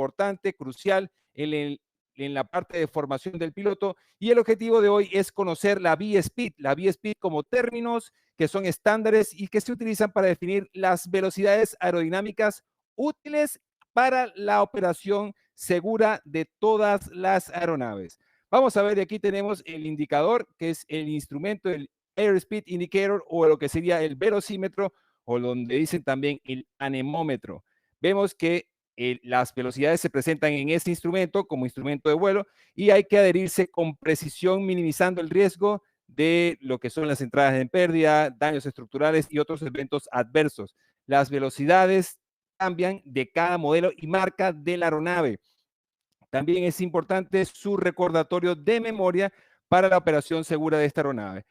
importante, crucial en la parte de formación del piloto. Y el objetivo de hoy es conocer la V-Speed como términos que son estándares y que se utilizan para definir las velocidades aerodinámicas útiles para la operación segura de todas las aeronaves. Vamos a ver, aquí tenemos el indicador, que es el instrumento, el Airspeed Indicator, o lo que sería el velocímetro, o donde dicen también el anemómetro. Vemos que las velocidades se presentan en este instrumento como instrumento de vuelo y hay que adherirse con precisión, minimizando el riesgo de lo que son las entradas en pérdida, daños estructurales y otros eventos adversos. Las velocidades cambian de cada modelo y marca de la aeronave. También es importante su recordatorio de memoria para la operación segura de esta aeronave.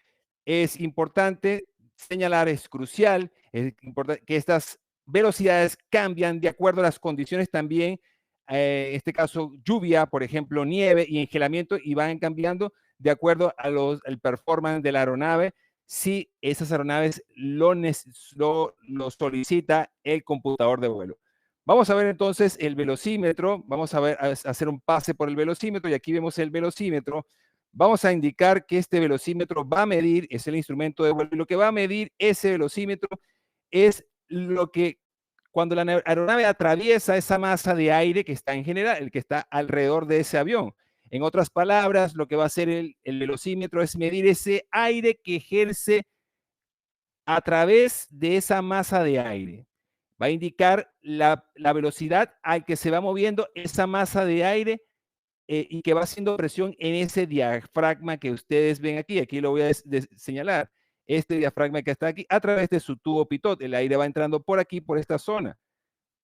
Es importante señalar, es crucial, es importante que estas velocidades cambian de acuerdo a las condiciones también, en este caso lluvia, por ejemplo, nieve y engelamiento, y van cambiando de acuerdo a el performance de la aeronave, si esas aeronaves lo solicita el computador de vuelo. Vamos a ver entonces el velocímetro, vamos a hacer un pase por el velocímetro y aquí vemos el velocímetro. Vamos a indicar que este velocímetro va a medir, es el instrumento de vuelo, y lo que va a medir ese velocímetro es lo que cuando la aeronave atraviesa esa masa de aire que está en general, el que está alrededor de ese avión. En otras palabras, lo que va a hacer el velocímetro es medir ese aire que ejerce a través de esa masa de aire. Va a indicar la velocidad al que se va moviendo esa masa de aire y que va haciendo presión en ese diafragma que ustedes ven aquí. Aquí lo voy a señalar. Este diafragma que está aquí a través de su tubo pitot. El aire va entrando por aquí, por esta zona.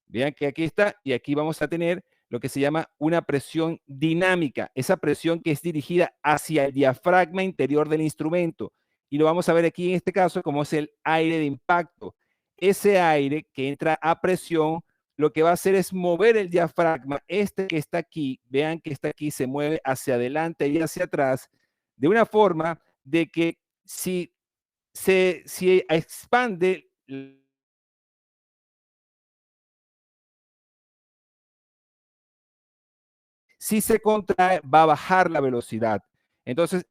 Vean que aquí está y aquí vamos a tener lo que se llama una presión dinámica. Esa presión que es dirigida hacia el diafragma interior del instrumento. Y lo vamos a ver aquí en este caso como es el aire de impacto. Ese aire que entra a presión lo que va a hacer es mover el diafragma, este que está aquí, vean que está aquí, se mueve hacia adelante y hacia atrás, de una forma de que si expande, si se contrae, va a bajar la velocidad. Entonces,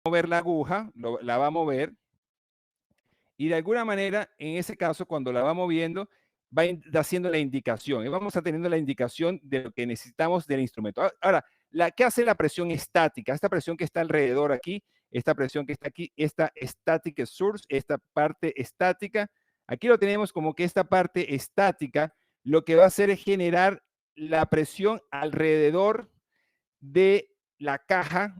mover la aguja, la va a mover, y de alguna manera, en ese caso, cuando la va moviendo, va haciendo la indicación y vamos a teniendo la indicación de lo que necesitamos del instrumento. Ahora, ¿qué hace la presión estática? Esta presión que está alrededor aquí, esta presión que está aquí, esta static source, esta parte estática, aquí lo tenemos como que esta parte estática lo que va a hacer es generar la presión alrededor de la caja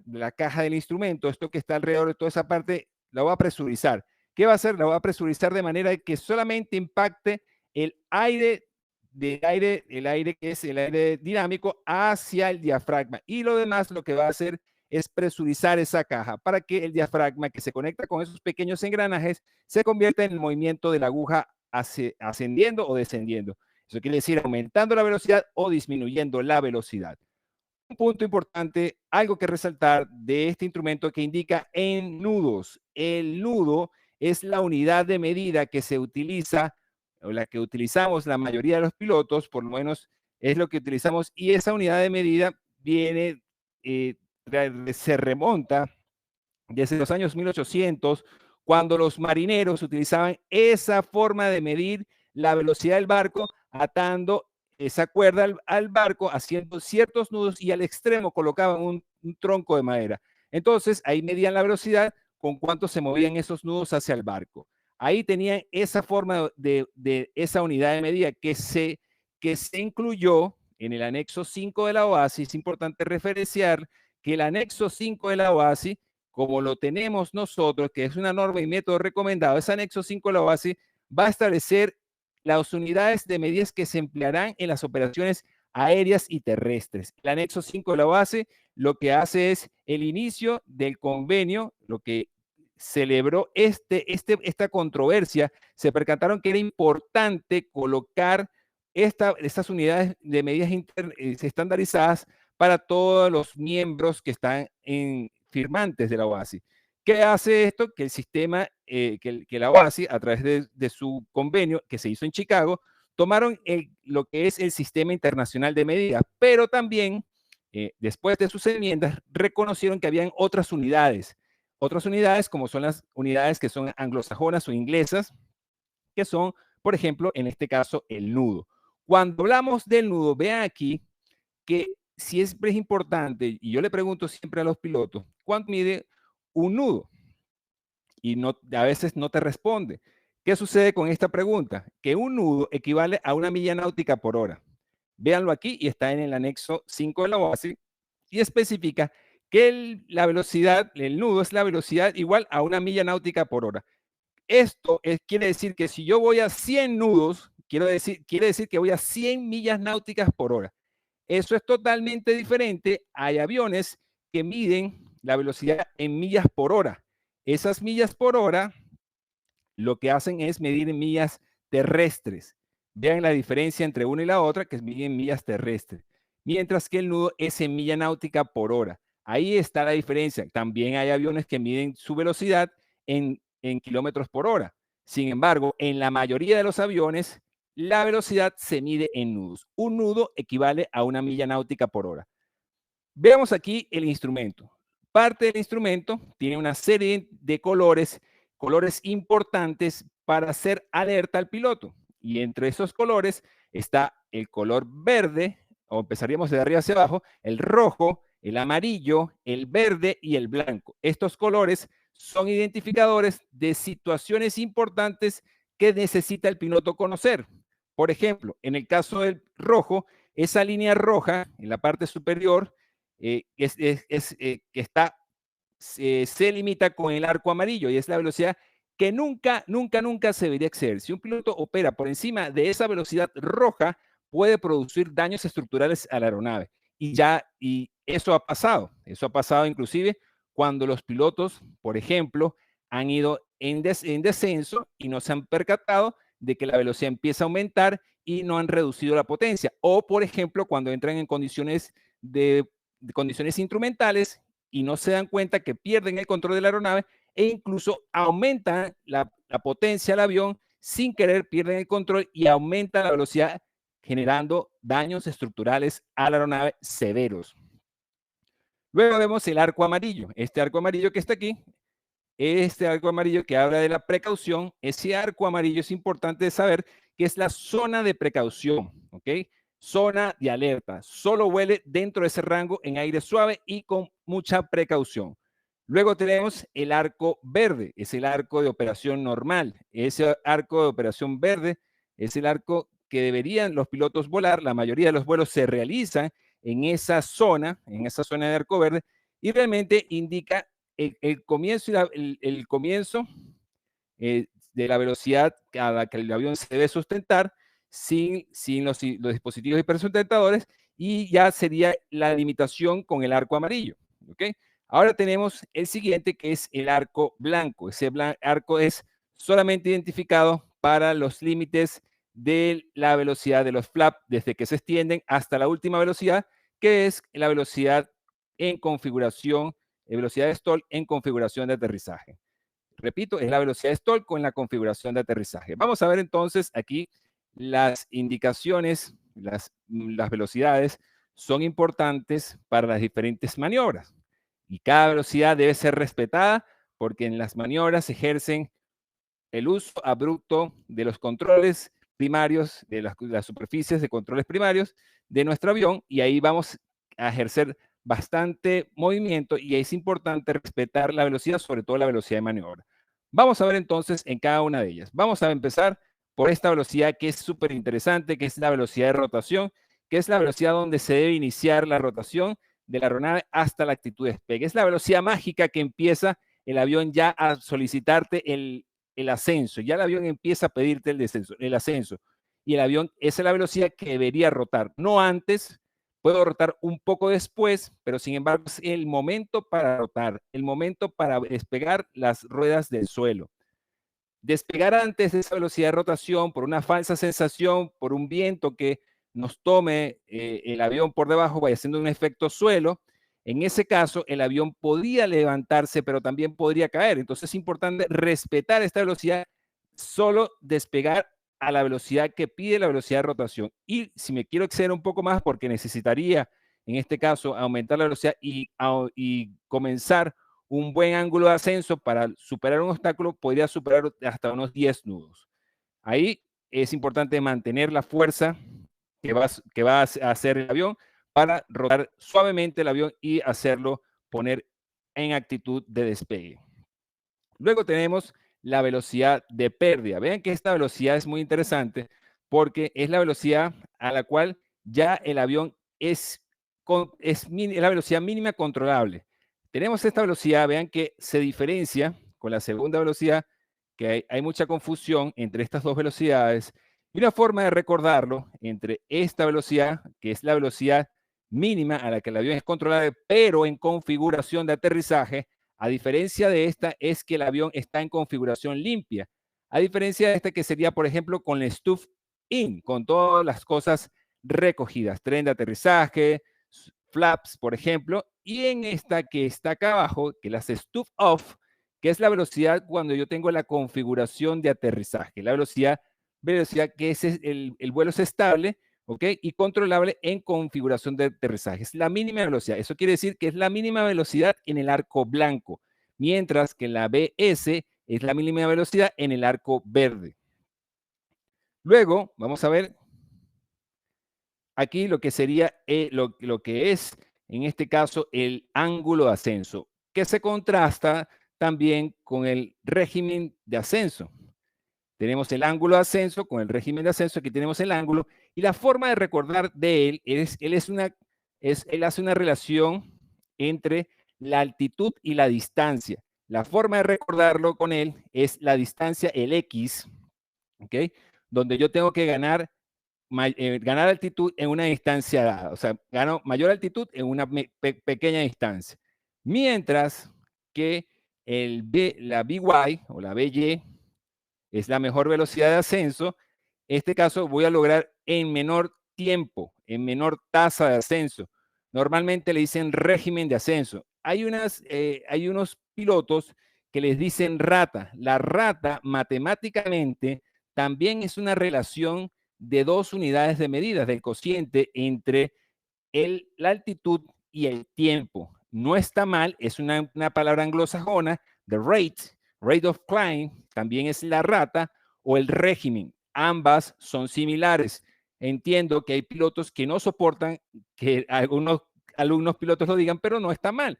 del instrumento. Esto que está alrededor de toda esa parte, la va a presurizar. ¿Qué va a hacer? La va a presurizar de manera que solamente impacte el aire el aire que es el aire dinámico hacia el diafragma. Y lo demás lo que va a hacer es presurizar esa caja para que el diafragma que se conecta con esos pequeños engranajes se convierta en el movimiento de la aguja ascendiendo o descendiendo. Eso quiere decir aumentando la velocidad o disminuyendo la velocidad. Un punto importante, algo que resaltar de este instrumento que indica en nudos. El nudo es la unidad de medida que se utiliza, o la que utilizamos la mayoría de los pilotos, por lo menos es lo que utilizamos, y esa unidad de medida viene, se remonta desde los años 1800, cuando los marineros utilizaban esa forma de medir la velocidad del barco, atando esa cuerda al barco, haciendo ciertos nudos y al extremo colocaban un tronco de madera. Entonces, ahí medían la velocidad con cuánto se movían esos nudos hacia el barco. Ahí tenían esa forma de esa unidad de medida que se incluyó en el anexo 5 de la OASI. Es importante referenciar que el anexo 5 de la OASI, como lo tenemos nosotros, que es una norma y método recomendado, ese anexo 5 de la OASI va a establecer las unidades de medidas que se emplearán en las operaciones aéreas y terrestres. El anexo 5 de la OASI lo que hace es el inicio del convenio, lo que celebró esta controversia, se percataron que era importante colocar estas unidades de medidas estandarizadas para todos los miembros que están firmantes de la OASI. ¿Qué hace esto? Que el sistema, que la OASI, a través de su convenio que se hizo en Chicago, tomaron lo que es el Sistema Internacional de Medidas, pero también, después de sus enmiendas, reconocieron que habían otras unidades como son las unidades que son anglosajonas o inglesas, que son, por ejemplo, en este caso, el nudo. Cuando hablamos del nudo, vean aquí que siempre es importante, y yo le pregunto siempre a los pilotos, ¿cuánto mide un nudo? Y no, a veces no te responde. ¿Qué sucede con esta pregunta? Que un nudo equivale a una milla náutica por hora. Véanlo aquí y está en el anexo 5 de la OASI y especifica que la velocidad, el nudo es la velocidad igual a una milla náutica por hora. Esto quiere decir que si yo voy a 100 nudos, quiere decir que voy a 100 millas náuticas por hora. Eso es totalmente diferente. Hay aviones que miden la velocidad en millas por hora. Esas millas por hora lo que hacen es medir en millas terrestres. Vean la diferencia entre una y la otra, que es medir en millas terrestres. Mientras que el nudo es en milla náutica por hora. Ahí está la diferencia. También hay aviones que miden su velocidad en kilómetros por hora. Sin embargo, en la mayoría de los aviones, la velocidad se mide en nudos. Un nudo equivale a una milla náutica por hora. Veamos aquí el instrumento. Parte del instrumento tiene una serie de colores importantes para hacer alerta al piloto. Y entre esos colores está el color verde, o empezaríamos de arriba hacia abajo, el rojo, el amarillo, el verde y el blanco. Estos colores son identificadores de situaciones importantes que necesita el piloto conocer. Por ejemplo, en el caso del rojo, esa línea roja en la parte superior que está, se limita con el arco amarillo y es la velocidad que nunca se debería exceder. Si un piloto opera por encima de esa velocidad roja, puede producir daños estructurales a la aeronave. Y eso ha pasado inclusive cuando los pilotos, por ejemplo, han ido en descenso y no se han percatado de que la velocidad empieza a aumentar y no han reducido la potencia. O, por ejemplo, cuando entran en condiciones de condiciones instrumentales y no se dan cuenta que pierden el control de la aeronave e incluso aumentan la potencia del avión sin querer, pierden el control y aumenta la velocidad generando daños estructurales a la aeronave severos. Luego vemos el arco amarillo. Este arco amarillo que está aquí, este arco amarillo que habla de la precaución, ese arco amarillo es importante saber que es la zona de precaución, ¿ok? Zona de alerta. Solo vuele dentro de ese rango en aire suave y con mucha precaución. Luego tenemos el arco verde, es el arco de operación normal. Ese arco de operación verde es el arco que deberían los pilotos volar. La mayoría de los vuelos se realizan en esa zona de arco verde, y realmente indica el comienzo, el comienzo de la velocidad a la que el avión se debe sustentar sin los dispositivos hipersustentadores, y ya sería la limitación con el arco amarillo. ¿Okay? Ahora tenemos el siguiente, que es el arco blanco. Ese arco es solamente identificado para los límites de la velocidad de los flaps, desde que se extienden hasta la última velocidad, que es la velocidad en configuración, velocidad de stall en configuración de aterrizaje. Repito, es la velocidad de stall con la configuración de aterrizaje. Vamos a ver entonces aquí las indicaciones, las velocidades son importantes para las diferentes maniobras. Y cada velocidad debe ser respetada porque en las maniobras se ejercen el uso abrupto de los controles primarios, de las superficies de controles primarios de nuestro avión, y ahí vamos a ejercer bastante movimiento y es importante respetar la velocidad, sobre todo la velocidad de maniobra. Vamos a ver entonces en cada una de ellas. Vamos a empezar por esta velocidad que es súper interesante, que es la velocidad de rotación, que es la velocidad donde se debe iniciar la rotación de la aeronave hasta la actitud de despegue. Es la velocidad mágica que empieza el avión ya a solicitarte el ascenso. Ya el avión empieza a pedirte el ascenso. Y el avión, esa es la velocidad que debería rotar. No antes, puedo rotar un poco después, pero sin embargo es el momento para rotar, el momento para despegar las ruedas del suelo. Despegar antes de esa velocidad de rotación por una falsa sensación, por un viento que nos tome el avión por debajo, vaya haciendo un efecto suelo, En ese caso, el avión podría levantarse, pero también podría caer. Entonces es importante respetar esta velocidad, solo despegar a la velocidad que pide la velocidad de rotación. Y si me quiero exceder un poco más, porque necesitaría, en este caso, aumentar la velocidad y comenzar un buen ángulo de ascenso para superar un obstáculo, podría superar hasta unos 10 nudos. Ahí es importante mantener la fuerza que va a hacer el avión para rotar suavemente el avión y hacerlo poner en actitud de despegue. Luego tenemos la velocidad de pérdida. Vean que esta velocidad es muy interesante porque es la velocidad a la cual ya el avión es la velocidad mínima controlable. Tenemos esta velocidad, vean que se diferencia con la segunda velocidad, que hay mucha confusión entre estas dos velocidades. Y una forma de recordarlo entre esta velocidad, que es la velocidad mínima a la que el avión es controlable, pero en configuración de aterrizaje, a diferencia de esta, es que el avión está en configuración limpia. A diferencia de esta que sería, por ejemplo, con el stuff in, con todas las cosas recogidas, tren de aterrizaje, flaps, por ejemplo, y en esta que está acá abajo, que las stuff off, que es la velocidad cuando yo tengo la configuración de aterrizaje, la velocidad que es el vuelo es estable, ¿ok? Y controlable en configuración de aterrizaje. Es la mínima velocidad. Eso quiere decir que es la mínima velocidad en el arco blanco, mientras que la BS es la mínima velocidad en el arco verde. Luego, vamos a ver aquí lo que sería lo que es, en este caso, el ángulo de ascenso, que se contrasta también con el régimen de ascenso. Tenemos el ángulo de ascenso con el régimen de ascenso, aquí tenemos el ángulo, y la forma de recordar de él es, él hace una relación entre la altitud y la distancia. La forma de recordarlo con él es la distancia, el X, ¿ok? Donde yo tengo que ganar altitud en una distancia dada. O sea, gano mayor altitud en una pequeña distancia. Mientras que la BY o la BY es la mejor velocidad de ascenso. En este caso voy a lograr en menor tiempo, en menor tasa de ascenso. Normalmente le dicen régimen de ascenso. Hay unos pilotos que les dicen rata. La rata matemáticamente también es una relación de dos unidades de medida del cociente entre la altitud y el tiempo. No está mal, es una palabra anglosajona, the rate of climb, también es la rata o el régimen. Ambas son similares. Entiendo que hay pilotos que no soportan que algunos alumnos pilotos lo digan, pero no está mal.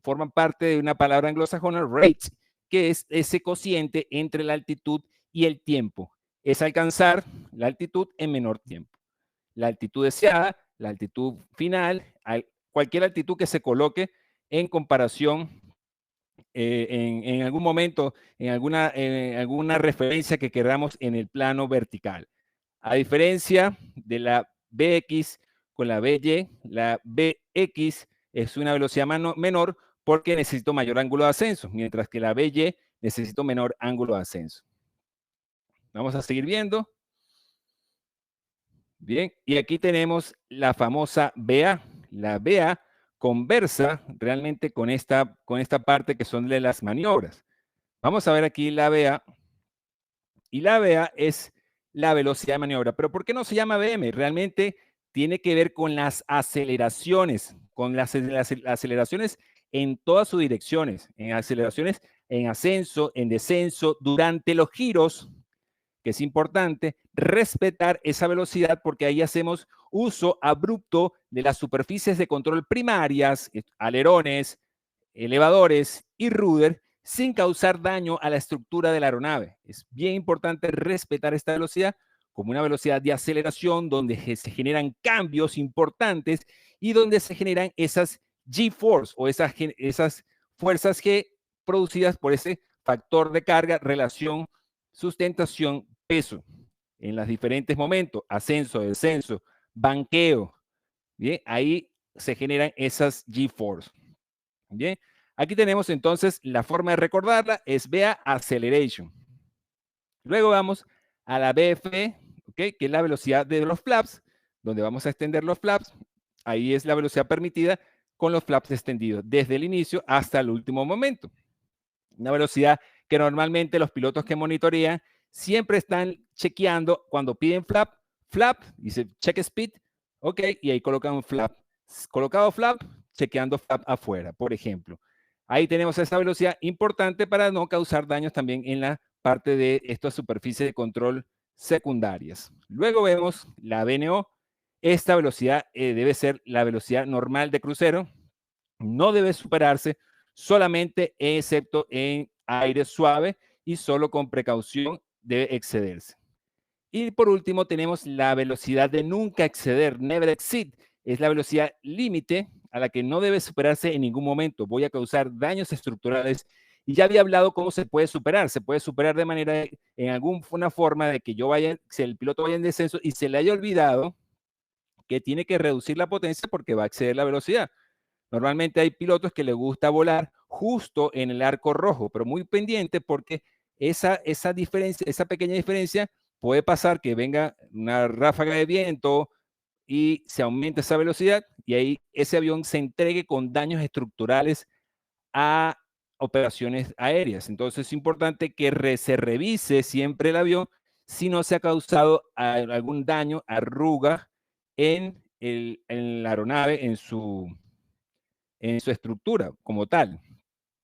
Forman parte de una palabra anglosajona, rate, que es ese cociente entre la altitud y el tiempo. Es alcanzar la altitud en menor tiempo. La altitud deseada, la altitud final, cualquier altitud que se coloque en comparación en algún momento, en alguna referencia que queramos en el plano vertical. A diferencia de la BX con la BY, la BX es una velocidad menor porque necesito mayor ángulo de ascenso, mientras que la BY necesito menor ángulo de ascenso. Vamos a seguir viendo. Bien, y aquí tenemos la famosa BA. La BA conversa realmente con esta parte que son de las maniobras. Vamos a ver aquí la BA. Y la BA es la velocidad de maniobra. Pero ¿por qué no se llama BM? Realmente tiene que ver con las aceleraciones, con las aceleraciones en todas sus direcciones, en aceleraciones en ascenso, en descenso, durante los giros, que es importante respetar esa velocidad porque ahí hacemos uso abrupto de las superficies de control primarias, alerones, elevadores y rudder, sin causar daño a la estructura de la aeronave. Es bien importante respetar esta velocidad como una velocidad de aceleración donde se generan cambios importantes y donde se generan esas G-force o esas fuerzas G producidas por ese factor de carga, relación, sustentación, peso, en los diferentes momentos, ascenso, descenso, banqueo. Bien, ahí se generan esas G-force. Bien, aquí tenemos entonces la forma de recordarla, es BA Acceleration. Luego vamos a la BF, ¿okay? Que es la velocidad de los flaps, donde vamos a extender los flaps. Ahí es la velocidad permitida con los flaps extendidos desde el inicio hasta el último momento. Una velocidad que normalmente los pilotos que monitorean siempre están chequeando cuando piden flap, dice check speed, ok, y ahí colocan un flap. Colocado flap, chequeando flap afuera, por ejemplo. Ahí tenemos esa velocidad importante para no causar daños también en la parte de estas superficies de control secundarias. Luego vemos la VNO. Esta velocidad debe ser la velocidad normal de crucero. No debe superarse solamente excepto en aire suave y solo con precaución debe excederse. Y por último tenemos la velocidad de nunca exceder, never exceed. Es la velocidad límite a la que no debe superarse en ningún momento. Voy a causar daños estructurales y ya había hablado cómo se puede superar. Se puede superar de manera, en alguna forma de que yo vaya, si el piloto vaya en descenso y se le haya olvidado que tiene que reducir la potencia porque va a exceder la velocidad. Normalmente hay pilotos que les gusta volar justo en el arco rojo, pero muy pendiente porque esa diferencia, esa pequeña diferencia puede pasar que venga una ráfaga de viento y se aumente esa velocidad y ahí ese avión se entregue con daños estructurales a operaciones aéreas. Entonces es importante que se revise siempre el avión si no se ha causado algún daño, arruga en la aeronave, en su estructura como tal.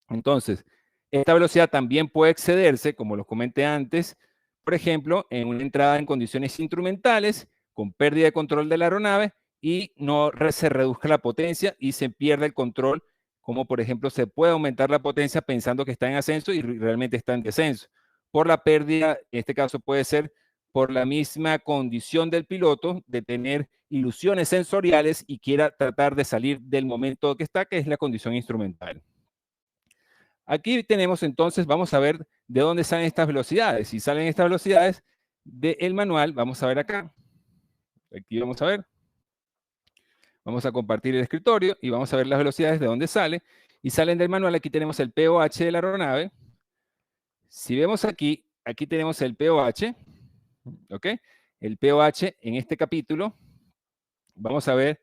Entonces, esta velocidad también puede excederse, como los comenté antes, por ejemplo, en una entrada en condiciones instrumentales, con pérdida de control de la aeronave y no se reduzca la potencia y se pierde el control, como por ejemplo se puede aumentar la potencia pensando que está en ascenso y realmente está en descenso. Por la pérdida, en este caso puede ser por la misma condición del piloto de tener ilusiones sensoriales y quiera tratar de salir del momento que está, que es la condición instrumental. Aquí tenemos entonces, vamos a ver de dónde salen estas velocidades. Si salen estas velocidades del manual, vamos a ver acá. Aquí vamos a ver. Vamos a compartir el escritorio y vamos a ver las velocidades de dónde sale. Y salen del manual, aquí tenemos el POH de la aeronave. Si vemos aquí, aquí tenemos el POH, ¿ok? El POH en este capítulo, vamos a ver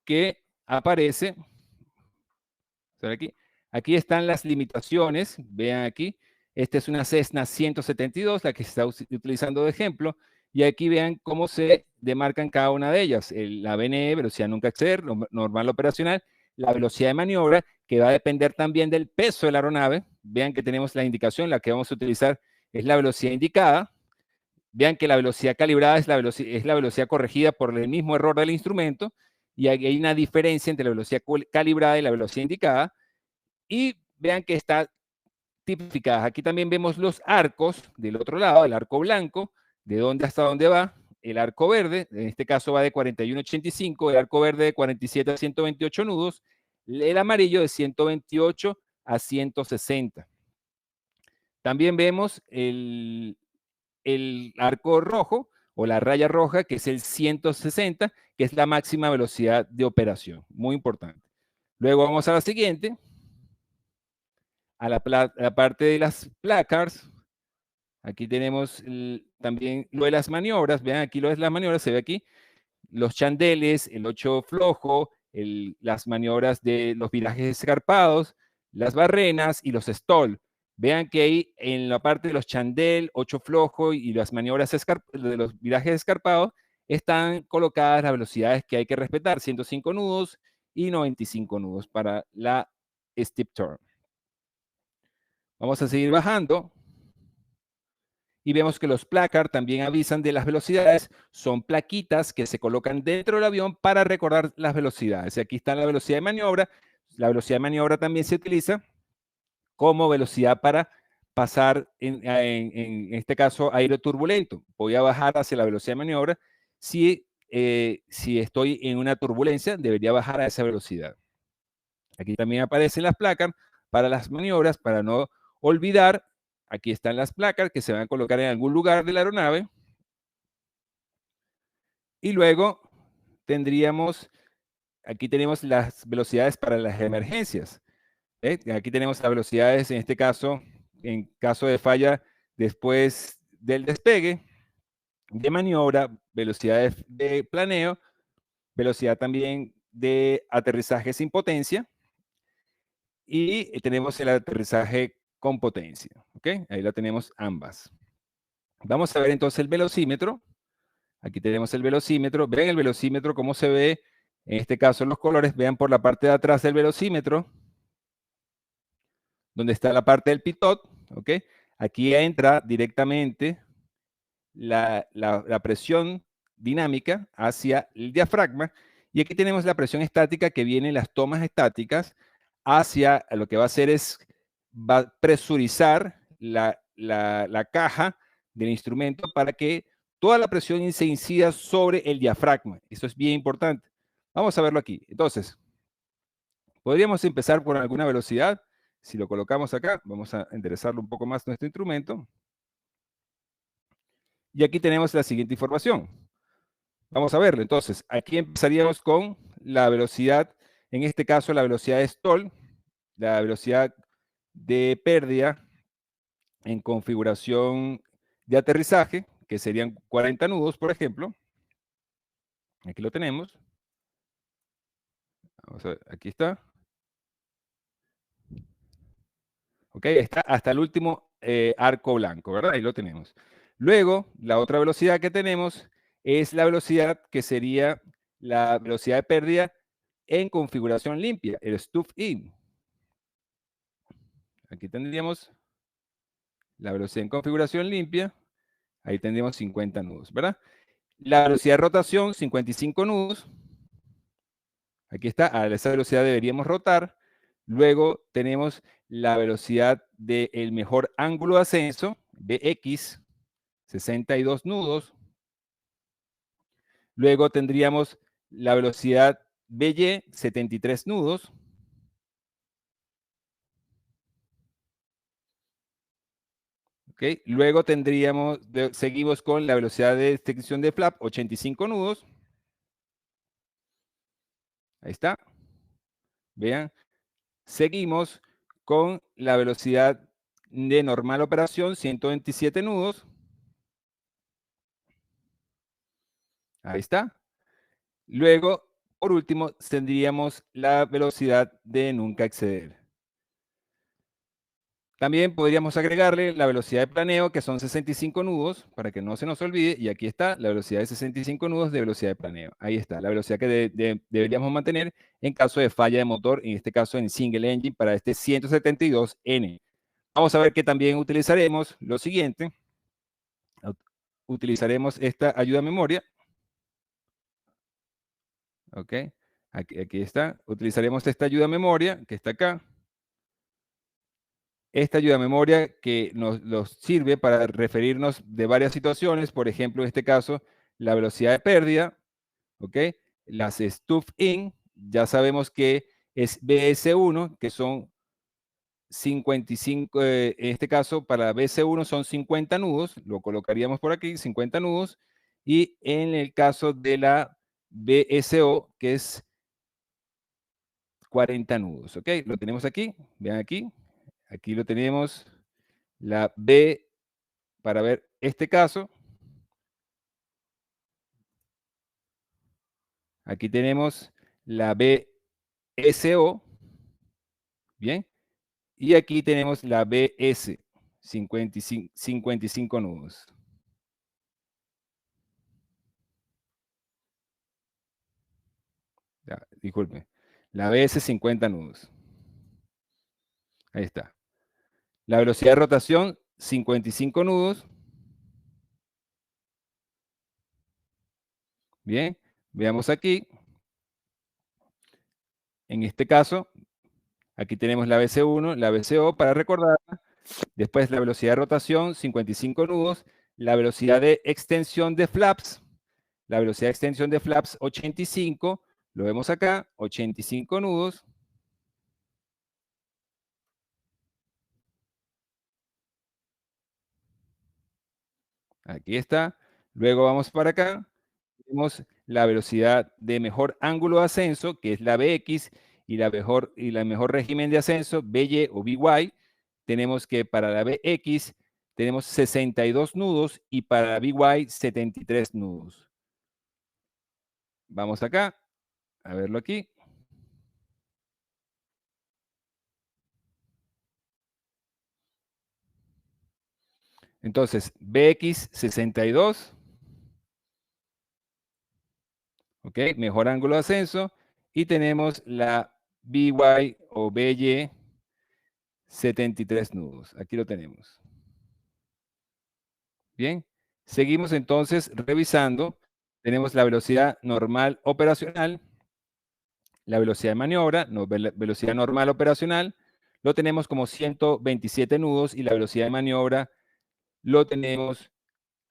que aparece, aquí, aquí están las limitaciones, vean aquí, esta es una Cessna 172, la que se está utilizando de ejemplo, y aquí vean cómo se demarcan cada una de ellas, la VNE, velocidad nunca exceder, normal operacional, la velocidad de maniobra, que va a depender también del peso de la aeronave, vean que tenemos la indicación, la que vamos a utilizar es la velocidad indicada, vean que la velocidad calibrada es la velocidad corregida por el mismo error del instrumento, y hay una diferencia entre la velocidad calibrada y la velocidad indicada, y vean que está tipificada. Aquí también vemos los arcos del otro lado, el arco blanco, de dónde hasta dónde va, el arco verde, en este caso va de 41,85, el arco verde de 47 a 128 nudos, el amarillo de 128 a 160. También vemos el arco rojo o la raya roja, que es el 160, que es la máxima velocidad de operación. Muy importante. Luego vamos a la siguiente, a la parte de las placards. Aquí tenemos también lo de las maniobras. Vean aquí lo de las maniobras, se ve aquí. Los chandeles, el 8 flojo, las maniobras de los virajes escarpados, las barrenas y los stall. Vean que ahí en la parte de los chandel, 8 flojo y las maniobras de los virajes escarpados están colocadas las velocidades que hay que respetar, 105 nudos y 95 nudos para la steep turn. Vamos a seguir bajando y vemos que los placards también avisan de las velocidades. Son plaquitas que se colocan dentro del avión para recordar las velocidades. Y aquí está la velocidad de maniobra. La velocidad de maniobra también se utiliza como velocidad para pasar, en este caso, aire turbulento. Voy a bajar hacia la velocidad de maniobra. Si estoy en una turbulencia, debería bajar a esa velocidad. Aquí también aparecen las placas para las maniobras, para no olvidar. Aquí están las placas que se van a colocar en algún lugar de la aeronave. Y luego tendríamos, aquí tenemos las velocidades para las emergencias. Aquí tenemos las velocidades, en este caso, en caso de falla después del despegue, de maniobra, velocidad de planeo, velocidad también de aterrizaje sin potencia y tenemos el aterrizaje con potencia. ¿Ok? Ahí la tenemos ambas. Vamos a ver entonces el velocímetro. Aquí tenemos el velocímetro. Vean el velocímetro, cómo se ve. En este caso, los colores. Vean por la parte de atrás del velocímetro, donde está la parte del pitot. ¿Ok? Aquí entra directamente la presión dinámica hacia el diafragma. Y aquí tenemos la presión estática que viene en las tomas estáticas hacia lo que va a hacer es, va a presurizar la caja del instrumento para que toda la presión se incida sobre el diafragma. Eso es bien importante. Vamos a verlo aquí. Entonces, podríamos empezar por alguna velocidad. Si lo colocamos acá, vamos a enderezarlo un poco más nuestro instrumento. Y aquí tenemos la siguiente información. Vamos a verlo. Entonces, aquí empezaríamos con la velocidad, en este caso la velocidad de stall, la velocidad de pérdida en configuración de aterrizaje, que serían 40 nudos, por ejemplo. Aquí lo tenemos. Vamos a ver, aquí está. Ok, está hasta el último arco blanco, ¿verdad? Ahí lo tenemos. Luego, la otra velocidad que tenemos es la velocidad que sería la velocidad de pérdida en configuración limpia, el stuff in. Aquí tendríamos la velocidad en configuración limpia. Ahí tendríamos 50 nudos, ¿verdad? La velocidad de rotación, 55 nudos. Aquí está, a esa velocidad deberíamos rotar. Luego tenemos la velocidad del mejor ángulo de ascenso, Bx, 62 nudos. Luego tendríamos la velocidad By, 73 nudos. ¿Okay? Luego seguimos con la velocidad de extensión de flap, 85 nudos. Ahí está. Vean. Seguimos con la velocidad de normal operación, 127 nudos. Ahí está. Luego, por último, tendríamos la velocidad de nunca exceder. También podríamos agregarle la velocidad de planeo, que son 65 nudos, para que no se nos olvide. Y aquí está la velocidad de 65 nudos de velocidad de planeo. Ahí está, la velocidad que deberíamos mantener en caso de falla de motor, en este caso en single engine, para este 172N. Vamos a ver que también utilizaremos lo siguiente. Utilizaremos esta ayuda a memoria. Ok, aquí está. Utilizaremos esta ayuda a memoria que está acá. Esta ayuda a memoria que nos sirve para referirnos de varias situaciones, por ejemplo, en este caso, la velocidad de pérdida, ¿ok? Las stuff in, ya sabemos que es BS1, que son 55, en este caso para BC1 son 50 nudos, lo colocaríamos por aquí, 50 nudos, y en el caso de la BSO, que es 40 nudos, ¿ok? Lo tenemos aquí, vean aquí lo tenemos, la B, para ver este caso, aquí tenemos la BSO, ¿bien? Y aquí tenemos la BS, 55 nudos. Ya, disculpe, la BS 50 nudos. Ahí está. La velocidad de rotación, 55 nudos. Bien, veamos aquí. En este caso, aquí tenemos la BC1, la BCO para recordar. Después la velocidad de rotación, 55 nudos. La velocidad de extensión de flaps, la velocidad de extensión de flaps, 85. Lo vemos acá, 85 nudos. Aquí está. Luego vamos para acá. Tenemos la velocidad de mejor ángulo de ascenso, que es la Bx, y la mejor régimen de ascenso, By o By. Tenemos que para la Bx tenemos 62 nudos y para la By 73 nudos. Vamos acá. a verlo aquí. Entonces, BX62, ¿ok? Mejor ángulo de ascenso. Y tenemos la BY o BY 73 nudos. Aquí lo tenemos. Bien. Seguimos entonces revisando. Tenemos la velocidad normal operacional, la velocidad de maniobra, velocidad normal operacional. Lo tenemos como 127 nudos y la velocidad de maniobra lo tenemos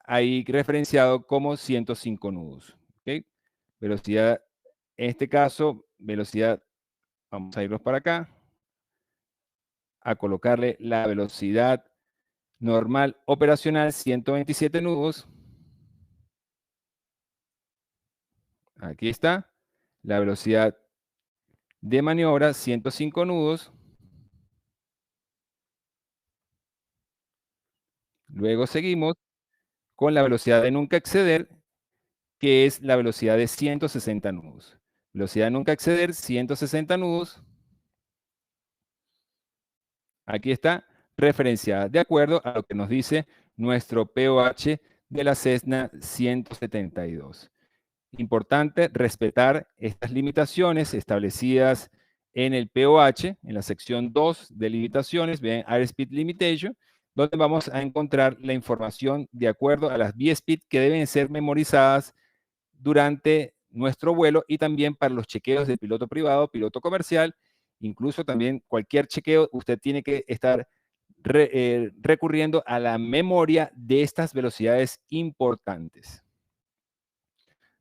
ahí referenciado como 105 nudos. ¿Okay? Velocidad, en este caso, velocidad, vamos a irnos para acá, a colocarle la velocidad normal operacional 127 nudos. Aquí está. La velocidad de maniobra 105 nudos. Luego seguimos con la velocidad de nunca exceder, que es la velocidad de 160 nudos. Velocidad de nunca exceder 160 nudos. Aquí está referenciada de acuerdo a lo que nos dice nuestro POH de la Cessna 172. Importante respetar estas limitaciones establecidas en el POH, en la sección 2 de limitaciones, ven Airspeed Limitation, donde vamos a encontrar la información de acuerdo a las VSpeed que deben ser memorizadas durante nuestro vuelo y también para los chequeos de piloto privado, piloto comercial, incluso también cualquier chequeo, usted tiene que estar recurriendo a la memoria de estas velocidades importantes.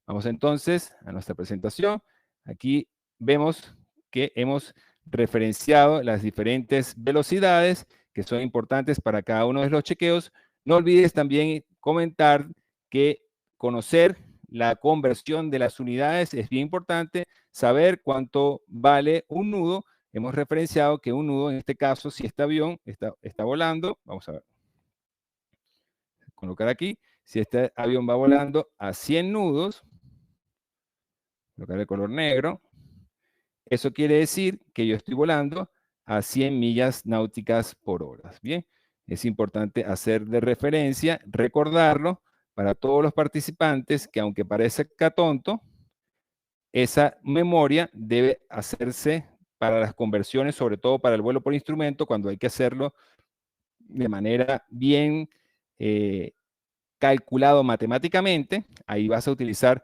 Vamos entonces a nuestra presentación. Aquí vemos que hemos referenciado las diferentes velocidades que son importantes para cada uno de los chequeos. No olvides también comentar que conocer la conversión de las unidades es bien importante, saber cuánto vale un nudo. Hemos referenciado que un nudo, en este caso, si este avión está volando, vamos a ver, colocar aquí, si este avión va volando a 100 nudos, colocar el color negro, eso quiere decir que yo estoy volando a 100 millas náuticas por hora. Bien, es importante hacer de referencia, recordarlo para todos los participantes que aunque parezca tonto, esa memoria debe hacerse para las conversiones, sobre todo para el vuelo por instrumento, cuando hay que hacerlo de manera bien calculado matemáticamente, ahí vas a utilizar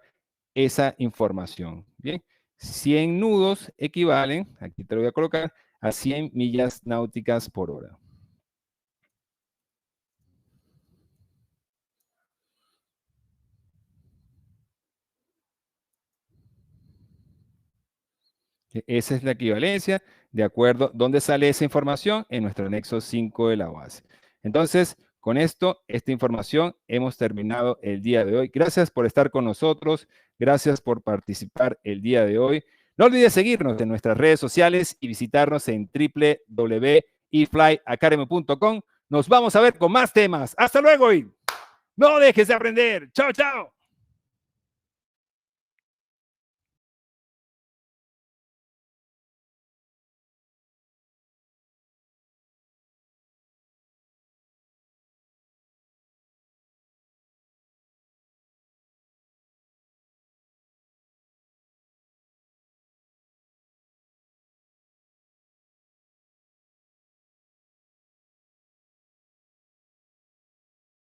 esa información. Bien, 100 nudos equivalen, aquí te lo voy a colocar, a 100 millas náuticas por hora. Esa es la equivalencia, de acuerdo, ¿dónde sale esa información? En nuestro anexo 5 de la base. Entonces, con esto, esta información, hemos terminado el día de hoy. Gracias por estar con nosotros. Gracias por participar el día de hoy. No olvides seguirnos en nuestras redes sociales y visitarnos en www.eflyacademy.com. Nos vamos a ver con más temas. Hasta luego y no dejes de aprender. Chao, chao.